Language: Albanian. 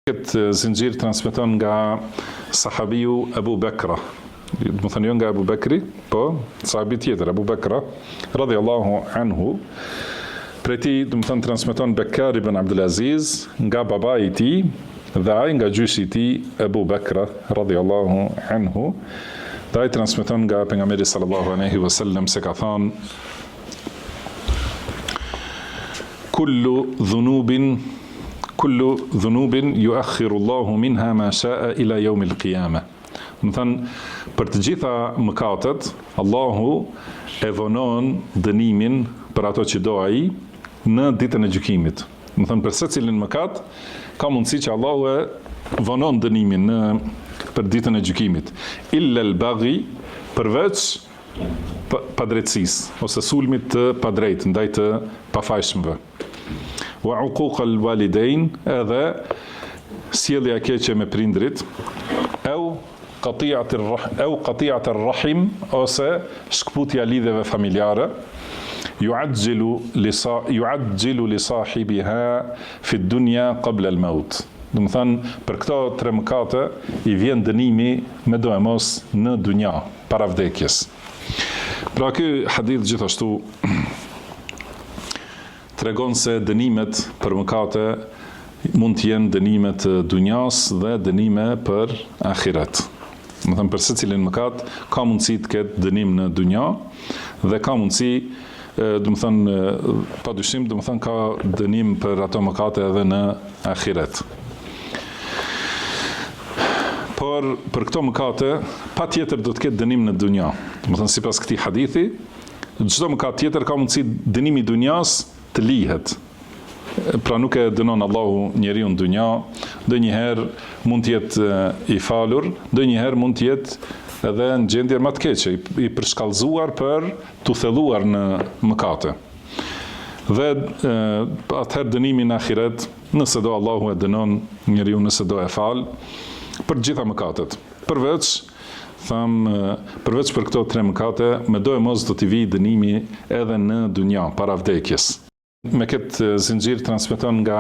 Këtë zinxhir transmeton nga sahabiu Abu Bekra. Do të thonë jo nga Abu Bekri, po sahabi tjetër, Abu Bekra, radhiyallahu anhu. Prej tij, do të thonë transmeton Bekar ibn Abdul Aziz nga babai i tij dhe ai nga gjyshi i tij Abu Bekra, radhiyallahu anhu. Dhe ai transmeton nga pejgamberi sallallahu alaihi wasallam se ka thënë: Kullu dhunubin yuakhiru Allahu minha ma sha'a ila yawm al-qiyamah. Do të thënë, për të gjitha mëkatet, Allahu e vonon dënimin për ato që do ai në ditën e gjykimit. Do të thënë, për secilin mëkat ka mundësi që Allahu e vonon dënimin për ditën e gjykimit. Illa al-baghi, përveç padrejtësisë ose sulmit të padrejtë ndaj të pafajshmëve. Wa uquq al-walidain, edhe sjellja e keqe me prindrit, au qati'at ar-rahim, ose shkputja lidhjeve familjare, yu'ajjilu li sahibiha fi ad-dunya qabla al-maut. Do të thënë, për këto tre mëkate i vjen dënimi me do e mos në dunja, para vdekjes. Pra ky hadith gjithashtu tregon se dënimet për mëkate mund të jenë dënime të dunjas dhe dënime për ahiret. Do të thënë, për secilin mëkat ka mundësi të ketë dënim në dunja dhe ka mundësi, do të thënë, padyshim, do të thënë, ka dënim për ato mëkate edhe në ahiret. Por për këto mëkate patjetër do të ketë dënim në dunja. Do të thënë, sipas këtij hadithi, çdo mëkat tjetër ka mundësi dënimi i dunjas të lihet. Pra nuk e dënon Allahu njeriu në dunja, ndonjëherë mund të jetë i falur, ndonjëherë mund të jetë edhe në gjendje më të keqe, i përshkallëzuar për t'u thelluar në mëkate. Dhe atëherë dënimi në ahiret, nëse do Allahu e dënon njeriu, nëse do e fal, për gjitha mëkatet. Përveç për këto tre mëkate, me do e mos do t'i vijë dënimi edhe në dunja, para vdekjes. Me këtë zinxhir transmeton nga